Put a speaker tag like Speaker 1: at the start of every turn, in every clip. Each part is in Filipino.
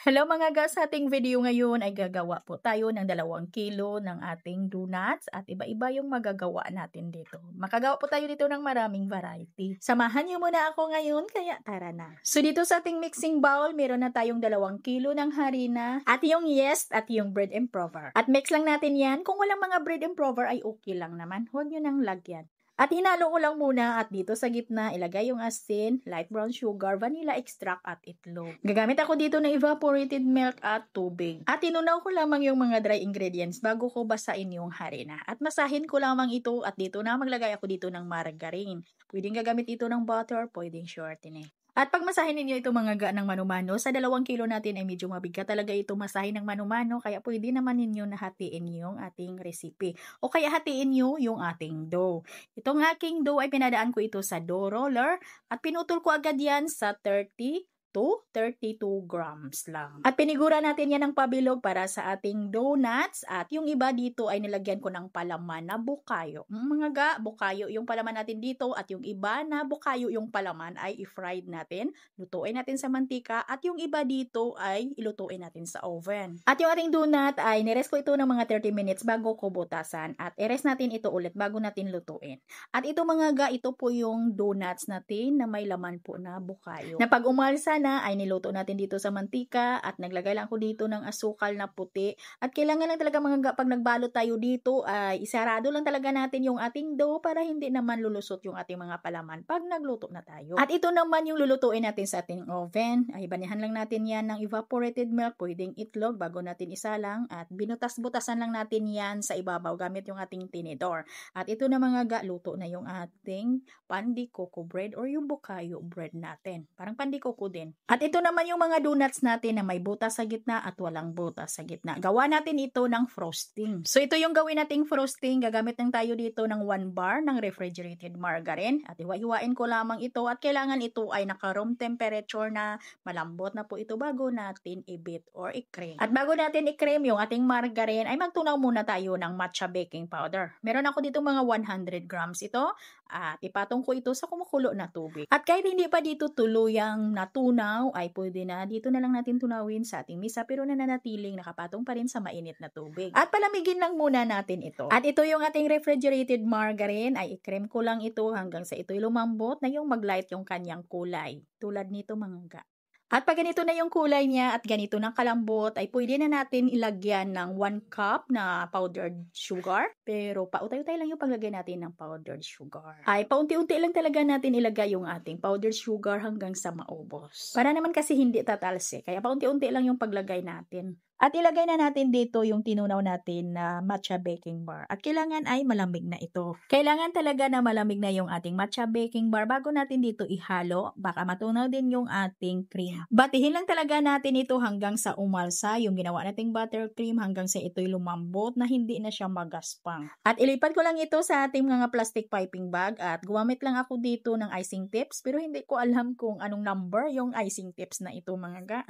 Speaker 1: Hello mga ga, sa ating video ngayon ay gagawa po tayo ng 2 kilo ng ating donuts at iba-iba yung magagawa natin dito. Makagawa po tayo dito ng maraming variety. Samahan niyo muna ako ngayon, kaya tara na. So dito sa ating mixing bowl, meron na tayong 2 kilo ng harina at yung yeast at yung bread improver. At mix lang natin yan. Kung walang mga bread improver ay okay lang naman. Huwag nyo nang lagyan. At hinalo ko lang muna at dito sa gitna ilagay yung asin, light brown sugar, vanilla extract at itlog. Gagamit ako dito ng evaporated milk at tubig. At inunaw ko lamang yung mga dry ingredients bago ko basain yung harina. At masahin ko lamang ito at dito na maglagay ako dito ng margarine. Pwedeng gagamit ito ng butter, pwedeng shortening. At pag masahin ninyo ito mga ga ng mano-mano, sa 2 kilo natin ay medyo mabigat talaga ito masahin ng mano-mano, kaya pwede naman ninyo na hatiin yung ating recipe. O kaya hatiin nyo yung ating dough. Itong aking dough ay pinadaan ko ito sa dough roller at pinutol ko agad yan sa 30 to 32 grams lang. At pinigura natin yan ng pabilog para sa ating donuts at yung iba dito ay nilagyan ko ng palaman na bukayo. Mga ga, bukayo yung palaman natin dito at yung iba na bukayo yung palaman ay i-fried natin, lutuin natin sa mantika at yung iba dito ay ilutuin natin sa oven. At yung ating donut ay nirest ko ito ng mga 30 minutes bago ko butasan at i-rest natin ito ulit bago natin lutuin. At ito mga ga, ito po yung donuts natin na may laman po na bukayo. Na pag umalsa na ay niluto natin dito sa mantika at naglagay lang ako dito ng asukal na puti at kailangan lang talaga mga pag nagbalot tayo dito ay isarado lang talaga natin yung ating dough para hindi naman lulusot yung ating mga palaman pag nagluto na tayo. At ito naman yung lulutuin natin sa ating oven, ay banihan lang natin yan ng evaporated milk, pwedeng itlog bago natin isalang at binutas-butasan lang natin yan sa ibabaw gamit yung ating tinidor. At ito na mga ga, luto na yung ating pandikoko bread or yung bukayo bread natin. Parang pandikoko din. At ito naman yung mga donuts natin na may butas sa gitna at walang butas sa gitna. Gawa natin ito ng frosting. So ito yung gawin nating frosting. Gagamit lang tayo dito ng 1 bar ng refrigerated margarine. At hiwa-hiwain ko lamang ito at kailangan ito ay naka-room temperature na, malambot na po ito bago natin i-beat or i-cream. At bago natin i-cream yung ating margarine ay magtunaw muna tayo ng matcha baking powder. Meron ako dito mga 100 grams ito at ipatong ko ito sa kumukulo na tubig. At kahit hindi pa dito tuluyang natunaw ay pwede na dito na lang natin tunawin sa ating misa pero nananatiling nakapatong pa rin sa mainit na tubig. At palamigin lang muna natin ito. At ito yung ating refrigerated margarine ay i-cream ko lang ito hanggang sa ito'y lumambot na yung maglight yung kanyang kulay. Tulad nito mga ga. At pag ganito na yung kulay niya at ganito ng kalambot, ay pwede na natin ilagyan ng 1 cup na powdered sugar. Pero pautay-utay lang yung paglagay natin ng powdered sugar. Ay paunti-unti lang talaga natin ilagay yung ating powdered sugar hanggang sa maubos. Para naman kasi hindi tatalse, kaya paunti-unti lang yung paglagay natin. At ilagay na natin dito yung tinunaw natin na matcha baking bar. At kailangan ay malamig na ito. Kailangan talaga na malamig na yung ating matcha baking bar bago natin dito ihalo. Baka matunaw din yung ating cream. Batihin lang talaga natin ito hanggang sa umalsa yung ginawa nating buttercream hanggang sa ito'y lumambot na hindi na siya magaspang. At ilipat ko lang ito sa ating mga plastic piping bag at gumamit lang ako dito ng icing tips pero hindi ko alam kung anong number yung icing tips na ito mga ga.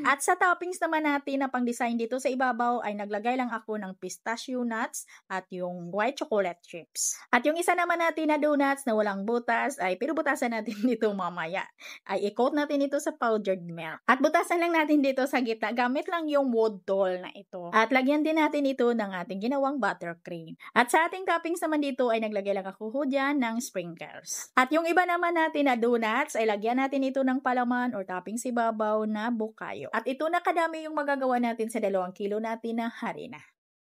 Speaker 1: At sa toppings naman natin na pang design dito sa ibabaw ay naglagay lang ako ng pistachio nuts at yung white chocolate chips. At yung isa naman natin na donuts na walang butas ay pero butasan natin dito mamaya. Ay i-coat natin ito sa powdered milk. At butasan lang natin dito sa gitna gamit lang yung wood doll na ito. At lagyan din natin ito ng ating ginawang buttercream. At sa ating toppings naman dito ay naglagay lang ako dyan ng sprinkles. At yung iba naman natin na donuts ay lagyan natin ito ng palaman or toppings ibabaw na bukayo. At ito na kadami yung magagawa natin sa 2 kilo natin na harina.